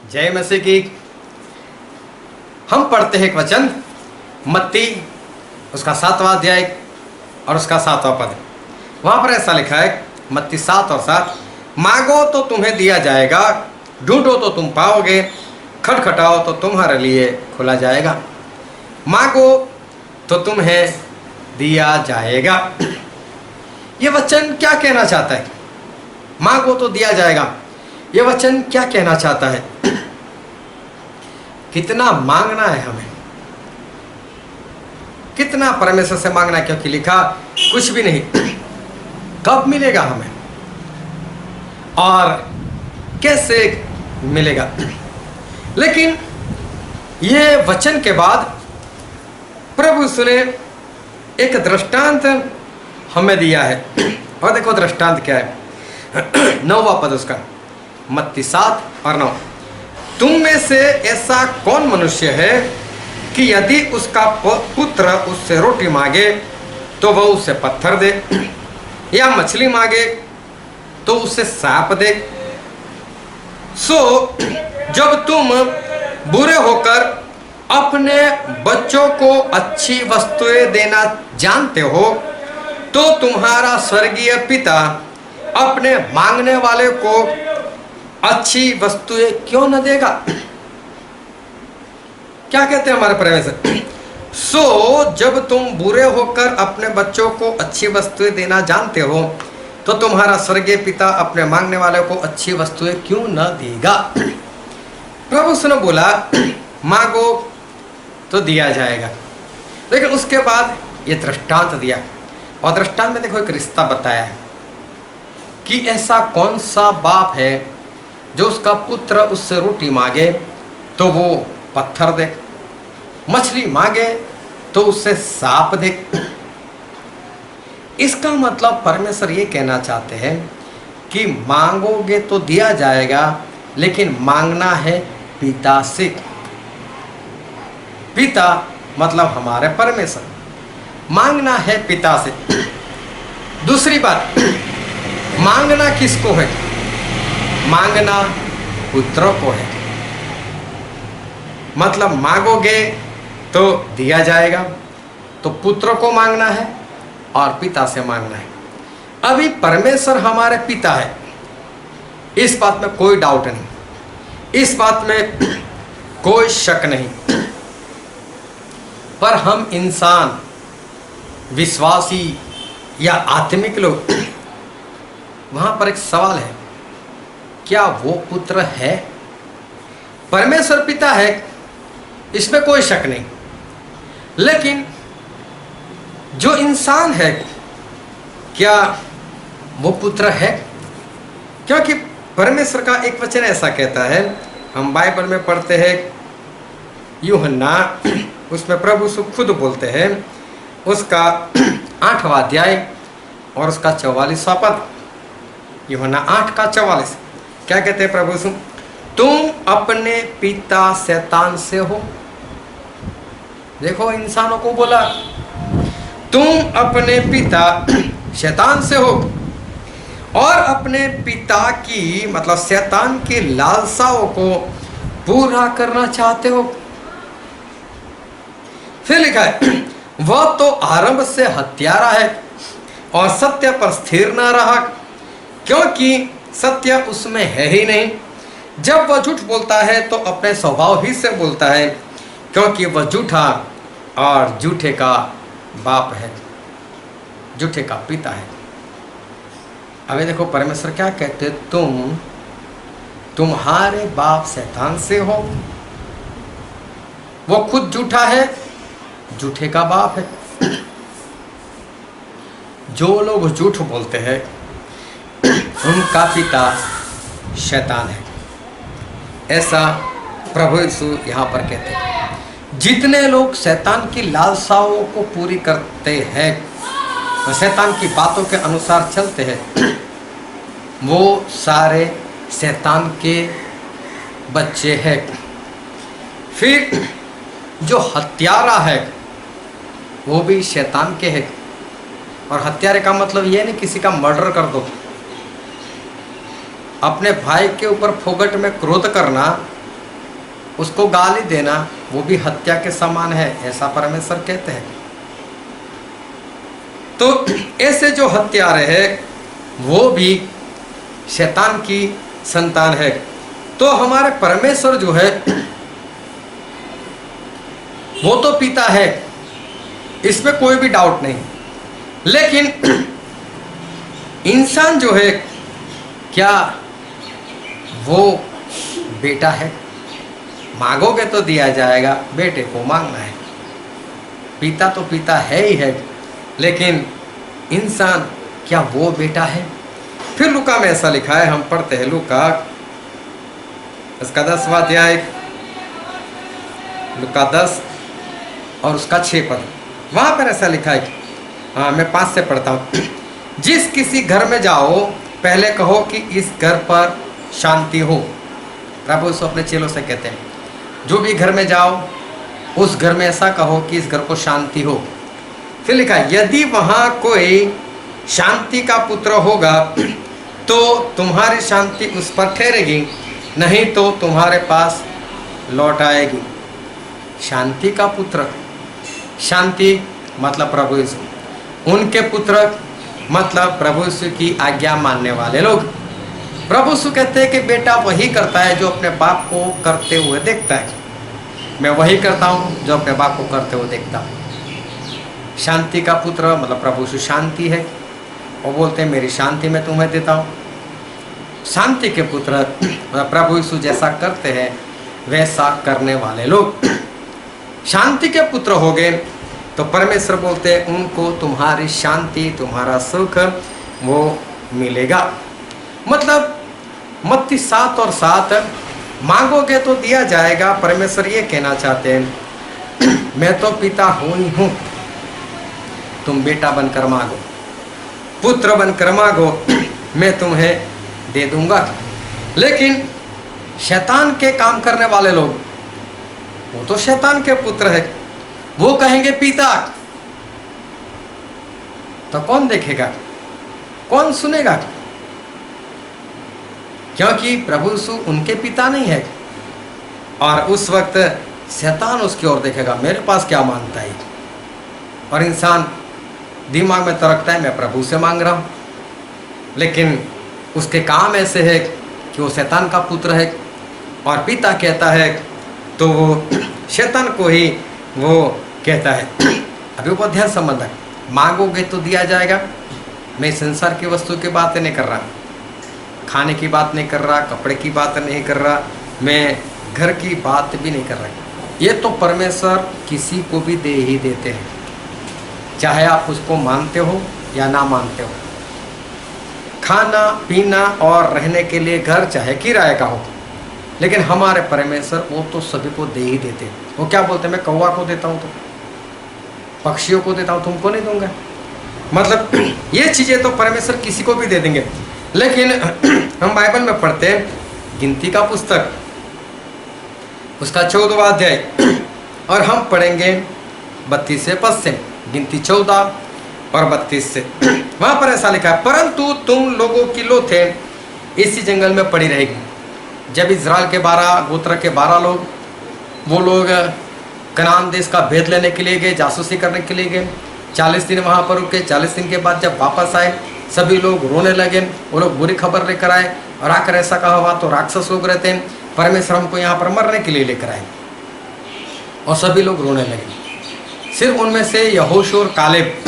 जय मसीह की। हम पढ़ते हैं एक वचन मत्ती उसका 7वां अध्याय और उसका 7वां पद। वहां पर ऐसा लिखा है, मत्ती 7 और 7, मांगो तो तुम्हें दिया जाएगा, ढूंढो तो तुम पाओगे, खटखटाओ तो तुम्हारे लिए खुला जाएगा। मांगो तो तुम्हें दिया जाएगा। ये वचन क्या कहना चाहता है? मांगो तो दिया जाएगा, ये वचन क्या कहना चाहता है? कितना मांगना है हमें, कितना परमेश्वर से मांगना है, क्योंकि लिखा कुछ भी नहीं कब मिलेगा हमें और कैसे मिलेगा। लेकिन ये वचन के बाद प्रभु ने एक दृष्टांत हमें दिया है, और देखो दृष्टांत क्या है। 9वां पद उसका, मत्ती 7 और 9, तुम में से ऐसा कौन मनुष्य है कि यदि उसका पुत्र उससे रोटी मांगे तो वह उसे पत्थर दे, या मछली मांगे तो उसे सांप दे? सो जब तुम बुरे होकर अपने बच्चों को अच्छी वस्तुएं देना जानते हो, तो तुम्हारा स्वर्गीय पिता अपने मांगने वाले को अच्छी वस्तुएं क्यों न देगा? क्या कहते हैं हमारे परमेश्वर? सो जब तुम बुरे होकर अपने बच्चों को अच्छी वस्तुएं देना जानते हो, तो तुम्हारा स्वर्गीय पिता अपने मांगने वाले को अच्छी वस्तुएं क्यों न देगा? प्रभु उसने बोला मांगो तो दिया जाएगा, लेकिन उसके बाद ये दृष्टांत दिया, और दृष्टांत में देखो एक रिश्ता बताया है कि ऐसा कौन सा बाप है जो उसका पुत्र उससे रोटी मांगे तो वो पत्थर दे, मछली मांगे तो उससे सांप दे। इसका मतलब परमेश्वर ये कहना चाहते हैं कि मांगोगे तो दिया जाएगा, लेकिन मांगना है पिता से। पिता मतलब हमारे परमेश्वर, मांगना है पिता से। दूसरी बात, मांगना किसको है? मांगना पुत्रों को है। मतलब मांगोगे तो दिया जाएगा, तो पुत्र को मांगना है और पिता से मांगना है। अभी परमेश्वर हमारे पिता है, इस बात में कोई डाउट नहीं, इस बात में कोई शक नहीं। पर हम इंसान, विश्वासी या आत्मिक लोग, वहां पर एक सवाल है, क्या वो पुत्र है? परमेश्वर पिता है, इसमें कोई शक नहीं, लेकिन जो इंसान है क्या वो पुत्र है? क्योंकि परमेश्वर का एक वचन ऐसा कहता है, हम बाइबल में पढ़ते हैं यूहन्ना, उसमें प्रभु यीशु खुद बोलते हैं, उसका 8वां अध्याय और उसका 44वां पद, यूहन्ना 8 का 44, क्या कहते हैं प्रभु यीशु? तुम अपने पिता शैतान से हो। देखो इंसानों को बोला तुम अपने पिता शैतान से हो, और अपने पिता की मतलब शैतान की लालसाओं को पूरा करना चाहते हो। फिर लिखा है, वह तो आरंभ से हत्यारा है और सत्य पर स्थिर न रहा, क्योंकि सत्य उसमें है ही नहीं। जब वह झूठ बोलता है तो अपने स्वभाव ही से बोलता है, क्योंकि वह झूठा और झूठे का बाप है, झूठे का पिता है। अभी देखो परमेश्वर क्या कहते, तुम्हारे बाप शैतान से हो, वो खुद झूठा है, झूठे का बाप है। जो लोग झूठ बोलते हैं उनका पिता शैतान है, ऐसा प्रभु यीशु यहाँ पर कहते हैं। जितने लोग शैतान की लालसाओं को पूरी करते हैं, शैतान की बातों के अनुसार चलते हैं, वो सारे शैतान के बच्चे हैं। फिर जो हत्यारा है वो भी शैतान के है, और हत्यारे का मतलब ये नहीं किसी का मर्डर कर दो। अपने भाई के ऊपर फोगट में क्रोध करना उसको गाली देना वो भी हत्या के समान है, ऐसा परमेश्वर कहते हैं। तो ऐसे जो हत्यारे हैं वो भी शैतान की संतान है। तो हमारे परमेश्वर जो है वो तो पिता है, इसमें कोई भी डाउट नहीं। लेकिन इंसान जो है क्या वो बेटा है? मांगोगे तो दिया जाएगा, बेटे को मांगना है। पिता तो पिता है ही है, लेकिन इंसान क्या वो बेटा है? फिर लूका में ऐसा लिखा है, हम पढ़ते हैं लूका उसका 10वां अध्याय, लूका 10 और उसका 6 पद। वहां पर ऐसा लिखा है, हाँ मैं 5 से पढ़ता हूँ। जिस किसी घर में जाओ पहले कहो कि इस घर पर शांति हो। प्रभु यीशु अपने चेलों से कहते हैं जो भी घर में जाओ उस घर में ऐसा कहो कि इस घर को शांति हो। फिर लिखा यदि वहाँ कोई शांति का पुत्र होगा तो तुम्हारी शांति उस पर ठहरेगी, नहीं तो तुम्हारे पास लौट आएगी। शांति का पुत्र, शांति मतलब प्रभु यीशु, उनके पुत्र मतलब प्रभु यीशु की आज्ञा मानने वाले लोग। प्रभु यीशु कहते हैं कि बेटा वही करता है जो अपने बाप को करते हुए देखता है। मैं वही करता हूँ जो अपने बाप को करते हुए देखता हूँ। शांति का पुत्र मतलब प्रभु यीशु शांति है, और बोलते हैं मेरी शांति मैं तुम्हें देता हूँ। शांति के पुत्र मतलब प्रभु यीशु जैसा करते हैं वैसा करने वाले लोग। शांति के पुत्र हो गए तो परमेश्वर बोलते हैं उनको तुम्हारी शांति, तुम्हारा सुख वो मिलेगा। मतलब मत्ती 7 और 7, मांगोगे तो दिया जाएगा। परमेश्वर ये कहना चाहते हैं मैं तो पिता हूँ ही हूँ, तुम बेटा बनकर मांगो, पुत्र बनकर मांगो, मैं तुम्हें दे दूंगा। लेकिन शैतान के काम करने वाले लोग, वो तो शैतान के पुत्र है, वो कहेंगे पिता, तो कौन देखेगा, कौन सुनेगा? क्योंकि प्रभु यीशु उनके पिता नहीं है। और उस वक्त शैतान उसकी ओर देखेगा मेरे पास क्या मांगता है। और इंसान दिमाग में तो रखता है मैं प्रभु से मांग रहा हूँ, लेकिन उसके काम ऐसे है कि वो शैतान का पुत्र है और पिता कहता है तो वो शैतान को ही वो कहता है। अभी वो ध्यान संबंध है, मांगोगे तो दिया जाएगा। मैं संसार की वस्तु की बातें नहीं कर रहा, खाने की बात नहीं कर रहा, कपड़े की बात नहीं कर रहा, मैं घर की बात भी नहीं कर रहा। ये तो परमेश्वर किसी को भी दे ही देते हैं, चाहे आप उसको मानते हो या ना मानते हो। खाना पीना और रहने के लिए घर चाहे किराए का हो, लेकिन हमारे परमेश्वर वो तो सभी को दे ही देते हैं। वो क्या बोलते हैं मैं कौवा को देता हूँ तो पक्षियों को देता हूँ, तुमको नहीं दूंगा। मतलब ये चीज़ें तो परमेश्वर किसी को भी दे देंगे। लेकिन हम बाइबल में पढ़ते हैं गिनती का पुस्तक उसका 14वां अध्याय, और हम पढ़ेंगे 32 से पद से, गिनती 14 और 32 से। वहाँ पर ऐसा लिखा है परंतु तुम लोगों की लोथें इसी जंगल में पड़ी रहेगी। जब इज़राइल के 12 गोत्र के 12 लोग, वो लोग कनान देश का भेद लेने के लिए गए, जासूसी करने के लिए गए, 40 दिन वहाँ पर रुके। 40 दिन के बाद जब वापस आए सभी लोग रोने लगे। वो लोग बुरी खबर लेकर आए और आकर ऐसा कहा हुआ तो राक्षस लोग रहते हैं, परमेश्वर हमको यहाँ पर मरने के लिए लेकर आए, और सभी लोग रोने लगे। सिर्फ उनमें से यहोशू और कालेब,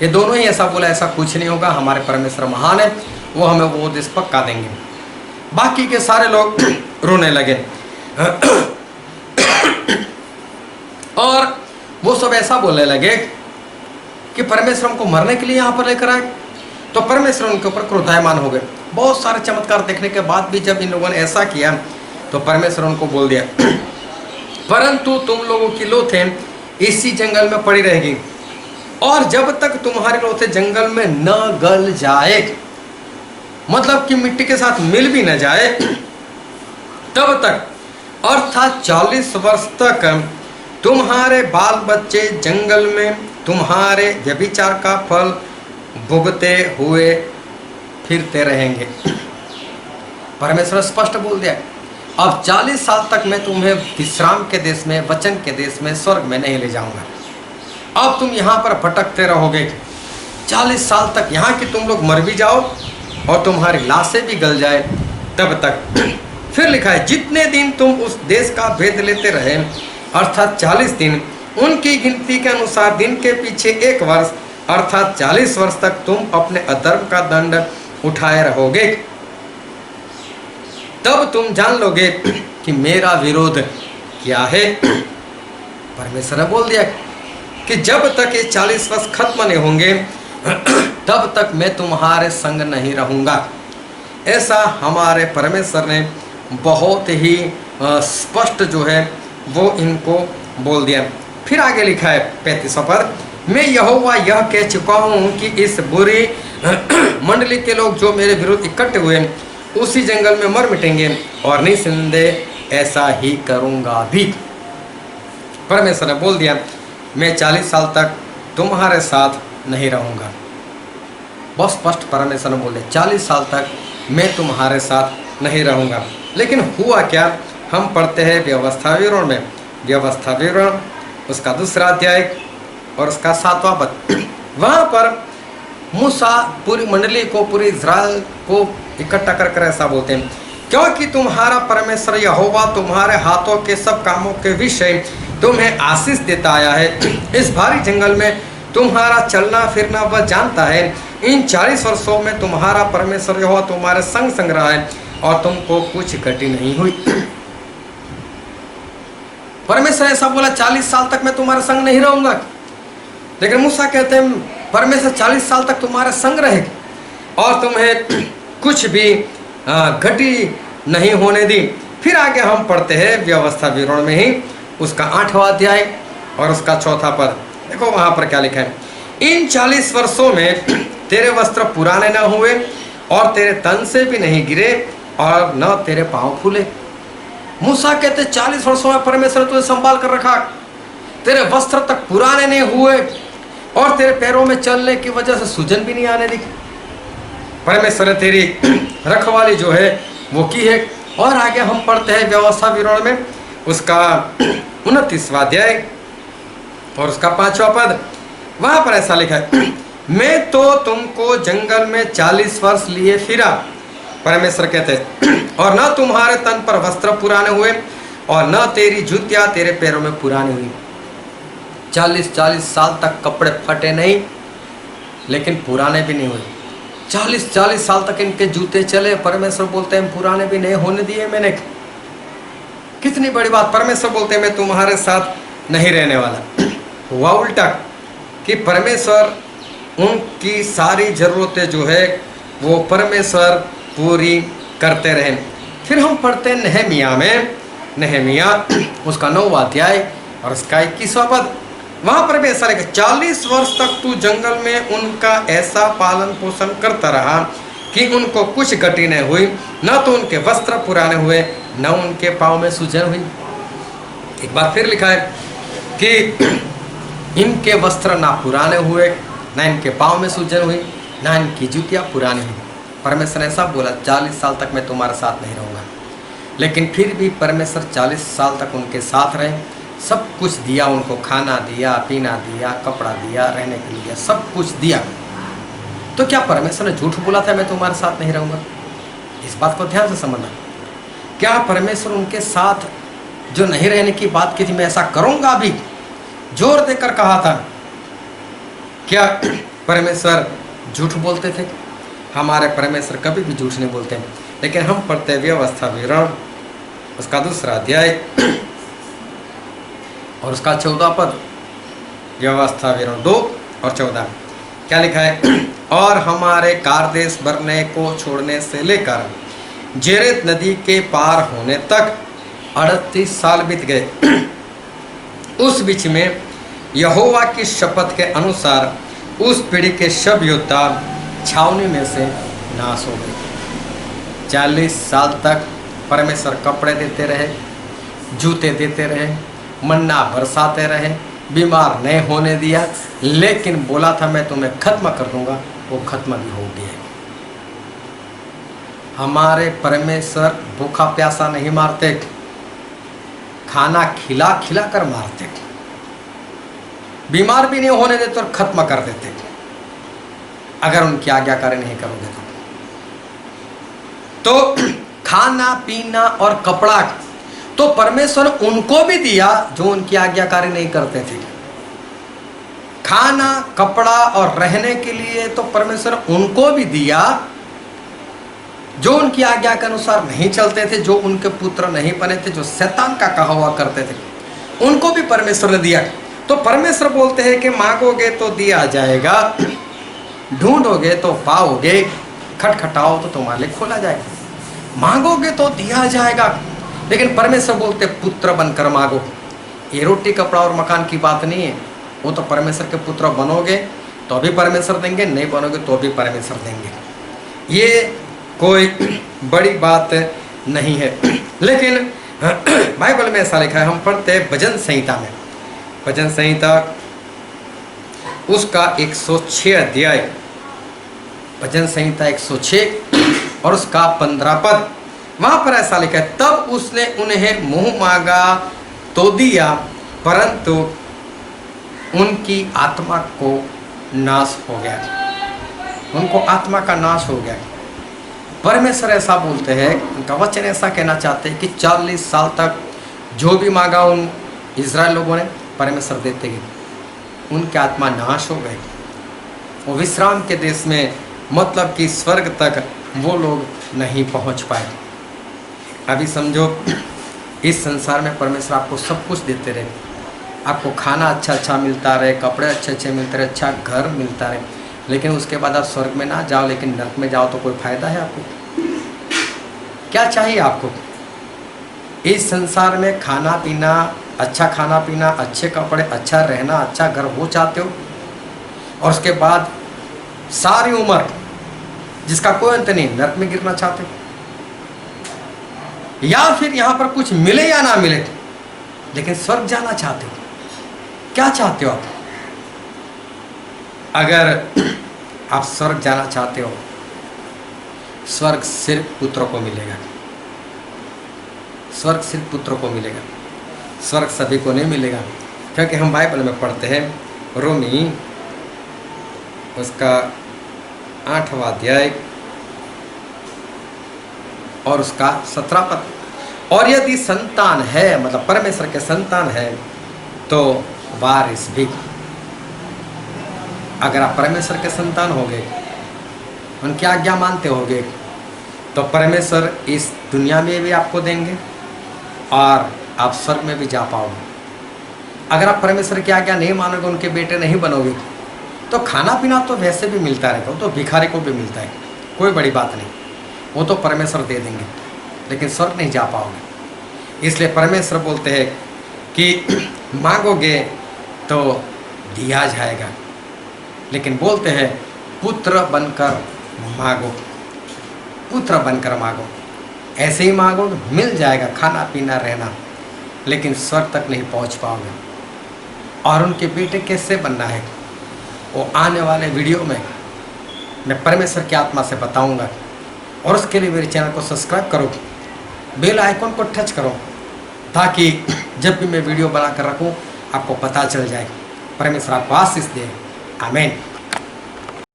ये दोनों ही ऐसा बोला ऐसा कुछ नहीं होगा, हमारे परमेश्वर महान है, वो हमें वो देश पक्का देंगे। बाकी के सारे लोग रोने लगे और वो सब ऐसा बोलने लगे कि परमेश्वर हमको मरने के लिए यहाँ पर लेकर आए। तो परमेश्वर उनके ऊपर क्रोधायमान हो गए। बहुत सारे चमत्कार देखने के बाद भी जब इन लोगों ने ऐसा किया तो परमेश्वर उनको बोल दिया परंतु तुम लोगों की लोथें इसी जंगल में पड़ी रहेगी, और जब तक तुम्हारी लोथें जंगल में न गल जाए, मतलब कि मिट्टी के साथ मिल भी न जाए, तब तक अर्थात 40 वर्ष तक तुम्हारे बाल बच्चे जंगल में तुम्हारे व्यभिचार का फल भुगते हुए फिरते रहेंगे। परमेश्वर स्पष्ट बोल दिया अब 40 साल तक मैं तुम्हें विश्राम के देश में, वचन के देश में, स्वर्ग में नहीं ले जाऊंगा। अब तुम यहाँ पर भटकते रहोगे 40 साल तक, यहाँ कि तुम लोग मर भी जाओ और तुम्हारी लाशें भी गल जाए तब तक। फिर लिखा है, जितने दिन तुम उस देश का भेद लेते रहे, अर्थात 40 दिन, उनकी गिनती के अनुसार दिन के पीछे 1 वर्ष, अर्थात 40 वर्ष तक तुम अपने अधर्म का दंड उठाए रहोगे। तब तुम जान लोगे कि मेरा विरोध क्या है। परमेश्वर ने बोल दिया कि जब तक ये 40 वर्ष खत्म नहीं होंगे तब तक मैं तुम्हारे संग नहीं रहूँगा। ऐसा हमारे परमेश्वर ने बहुत ही स्पष्ट जो है वो इनको बोल दिया। फिर आगे लिखा है 35 पद, मैं यहोवा यह कह चुका हूँ कि इस बुरी मंडली के लोग जो मेरे विरुद्ध इकट्ठे हुए उसी जंगल में मर मिटेंगे और निसंदेह ऐसा ही करूँगा भी। परमेश्वर ने बोल दिया, मैं 40 साल तक तुम्हारे साथ नहीं रहूँगा। बहुत स्पष्ट परमेश्वर ने बोल दिया, 40 साल तक मैं तुम्हारे साथ नहीं रहूँगा। लेकिन हुआ क्या, हम पढ़ते हैं व्यवस्था विवरण में, व्यवस्था विवरण उसका 2 अध्याय और उसका 7वां पद। वहाँ पर मूसा पूरी मंडली को, पूरी इज़राइल को इकट्ठा कर ऐसा बोलते हैं, क्योंकि तुम्हारा परमेश्वर यहोवा तुम्हारे हाथों के सब कामों के विषय तुम्हें आशीष देता आया है। इस भारी जंगल में तुम्हारा चलना फिरना वह जानता है। इन 40 वर्षों में तुम्हारा परमेश्वर यहोवा तुम्हारे संग संग रहा है और तुमको कुछ घटी नहीं हुई। परमेश्वर ऐसा बोला, 40 साल तक मैं तुम्हारे संग नहीं रहूंगा। लेकिन मूसा कहते हैं परमेश्वर 40 साल तक तुम्हारे संग रहेगा और तुम्हें कुछ भी घटी नहीं होने दी। फिर आगे हम पढ़ते हैं व्यवस्था विवरण में ही उसका 8वां अध्याय और उसका 4था पद। देखो वहाँ पर क्या लिखा है, इन 40 वर्षों में तेरे वस्त्र पुराने न हुए और तेरे तन से भी नहीं गिरे और न तेरे पाँव फूले। मूसा कहते 40 वर्षों में परमेश्वर तुझे संभाल कर रखा, तेरे वस्त्र तक पुराने नहीं हुए और तेरे पैरों में चलने की वजह से सूजन भी नहीं आने दी। परमेश्वर ने तेरी रखवाली जो है वो की है। और आगे हम पढ़ते हैं व्यवस्था विवरण में उसका 29वां अध्याय और उसका 5वां पद। वहाँ पर ऐसा लिखा है, मैं तो तुमको जंगल में 40 वर्ष लिए फिरा, परमेश्वर कहते हैं, और न तुम्हारे तन पर वस्त्र पुराने हुए और न तेरी जूतियाँ तेरे पैरों में पुरानी हुई। 40 साल तक कपड़े फटे नहीं लेकिन पुराने भी नहीं हुए। 40 साल तक इनके जूते चले, परमेश्वर बोलते हैं पुराने भी नहीं होने दिए मैंने। कितनी बड़ी बात, परमेश्वर बोलते हैं मैं तुम्हारे साथ नहीं रहने वाला। हुआ उल्टा कि परमेश्वर उनकी सारी ज़रूरतें जो है वो परमेश्वर पूरी करते रहे। फिर हम पढ़ते हैं नहमिया में, नहमिया उसका 9वां अध्याय और उसका 21वां पद। वहाँ पर भी ऐसा लिखा, 40 वर्ष तक तू जंगल में उनका ऐसा पालन पोषण करता रहा कि उनको कुछ घटी नहीं हुई, न तो उनके वस्त्र पुराने हुए न उनके पाँव में सूजन हुई। एक बार फिर लिखा है कि इनके वस्त्र ना पुराने हुए ना इनके पाँव में सूजन हुई ना इनकी जूतियाँ पुरानी हुई। परमेश्वर ने ऐसा बोला 40 साल तक मैं तुम्हारे साथ नहीं रहूँगा। लेकिन फिर भी परमेश्वर 40 साल तक उनके साथ रहे, सब कुछ दिया उनको, खाना दिया, पीना दिया, कपड़ा दिया, रहने के लिए सब कुछ दिया। तो क्या परमेश्वर ने झूठ बोला था मैं तुम्हारे साथ नहीं रहूँगा? इस बात को ध्यान से समझना। क्या परमेश्वर उनके साथ जो नहीं रहने की बात की थी मैं ऐसा करूँगा भी, जोर देकर कहा था? क्या परमेश्वर झूठ बोलते थे? हमारे परमेश्वर कभी भी झूठ नहीं बोलते। लेकिन हम पढ़ते हैं व्यवस्था विवरण उसका 2 अध्याय और उसका 14 पद। व्यवस्था विवरण 2 और 14 क्या लिखा है, और हमारे कारदेश बरने को छोड़ने से लेकर जेरेत नदी के पार होने तक 38 साल बीत गए। उस बीच में यहोवा की शपथ के अनुसार उस पीढ़ी के सब योद्धा छावनी में से नाश हो गए। 40 साल तक परमेश्वर कपड़े देते रहे, जूते देते रहे, मन्ना बरसाते रहे, बीमार नहीं होने दिया, लेकिन बोला था मैं तुम्हें खत्म कर दूंगा, वो खत्म भी हो गया। हमारे परमेश्वर भूखा प्यासा नहीं मारते, खाना खिला खिला कर मारते, बीमार भी नहीं होने देते और खत्म कर देते अगर उनकी आज्ञाकारी नहीं करोगे तो खाना पीना और कपड़ा तो परमेश्वर उनको भी दिया जो उनकी आज्ञाकारी नहीं करते थे। खाना कपड़ा और रहने के लिए तो परमेश्वर उनको भी दिया जो उनकी आज्ञा के अनुसार नहीं चलते थे, जो उनके पुत्र नहीं बने थे, जो शैतान का कहा हुआ करते थे, उनको भी परमेश्वर ने दिया। तो परमेश्वर बोलते हैं कि मांगोगे तो दिया जाएगा, ढूंढोगे तो पाओगे, खटखटाओ तो तुम्हारे लिए खोला जाएगा। मांगोगे तो दिया जाएगा, लेकिन परमेश्वर बोलते पुत्र बनकर मांगो। ये रोटी कपड़ा और मकान की बात नहीं है, वो तो परमेश्वर के पुत्र बनोगे तो भी परमेश्वर देंगे, नहीं बनोगे तो भी परमेश्वर देंगे। ये कोई बड़ी बात नहीं है। लेकिन बाइबल में ऐसा लिखा है, हम पढ़ते हैं भजन संहिता में, भजन संहिता उसका 106 अध्याय, भजन संहिता 106 और उसका 15 पद, वहां पर ऐसा लिखा है, तब उसने उन्हें मुंह मांगा तो दिया, परंतु उनकी आत्मा को नाश हो गया, उनको आत्मा का नाश हो गया। परमेश्वर ऐसा बोलते हैं, उनका वचन ऐसा कहना चाहते हैं कि 40 साल तक जो भी मांगा उन इज़राइल लोगों ने परमेश्वर देते गए, उनकी आत्मा नाश हो गई। वो विश्राम के देश में, मतलब कि स्वर्ग तक वो लोग नहीं पहुंच पाए। अभी समझो इस संसार में परमेश्वर आपको सब कुछ देते रहे, आपको खाना अच्छा अच्छा मिलता रहे, कपड़े अच्छे अच्छे मिलते रहे, अच्छा घर मिलता रहे, लेकिन उसके बाद आप स्वर्ग में ना जाओ, लेकिन नरक में जाओ तो कोई फायदा है आपको? क्या चाहिए आपको? इस संसार में खाना पीना, अच्छा खाना पीना, अच्छे कपड़े, अच्छा रहना, अच्छा घर, वो चाहते हो? और उसके बाद सारी उम्र जिसका कोई अंत नहीं, नरक में गिरना चाहते हो? या फिर यहाँ पर कुछ मिले या ना मिले लेकिन स्वर्ग जाना चाहते हो? क्या चाहते हो आप? अगर आप स्वर्ग जाना चाहते हो, स्वर्ग सिर्फ पुत्रों को मिलेगा, स्वर्ग सिर्फ पुत्रों को मिलेगा, स्वर्ग सभी को नहीं मिलेगा। क्योंकि हम बाइबल में पढ़ते हैं रोमी उसका 8वां अध्याय और उसका 17 पद, और यदि संतान है, मतलब परमेश्वर के संतान है, तो वारिस भी। अगर आप परमेश्वर के संतान होगे, उनकी आज्ञा मानते होगे, तो परमेश्वर इस दुनिया में भी आपको देंगे और आप स्वर्ग में भी जा पाओगे। अगर आप परमेश्वर की आज्ञा नहीं मानोगे, उनके बेटे नहीं बनोगे, तो खाना पीना तो वैसे भी मिलता रहेगा, वो तो भिखारी को भी मिलता है, कोई बड़ी बात नहीं, वो तो परमेश्वर दे देंगे, लेकिन स्वर्ग नहीं जा पाओगे। इसलिए परमेश्वर बोलते हैं कि मांगोगे तो दिया जाएगा, लेकिन बोलते हैं पुत्र बनकर मांगो, पुत्र बनकर मांगो। ऐसे ही मांगो मिल जाएगा खाना पीना रहना, लेकिन स्वर्ग तक नहीं पहुंच पाओगे। और उनके बेटे कैसे बनना है, वो आने वाले वीडियो में मैं परमेश्वर की आत्मा से बताऊंगा। और उसके लिए मेरे चैनल को सब्सक्राइब करो, बेल आइकन को टच करो, ताकि जब भी मैं वीडियो बना कर रखूँ आपको पता चल जाए। परमेश्वर आपको आशीष दे। आमीन।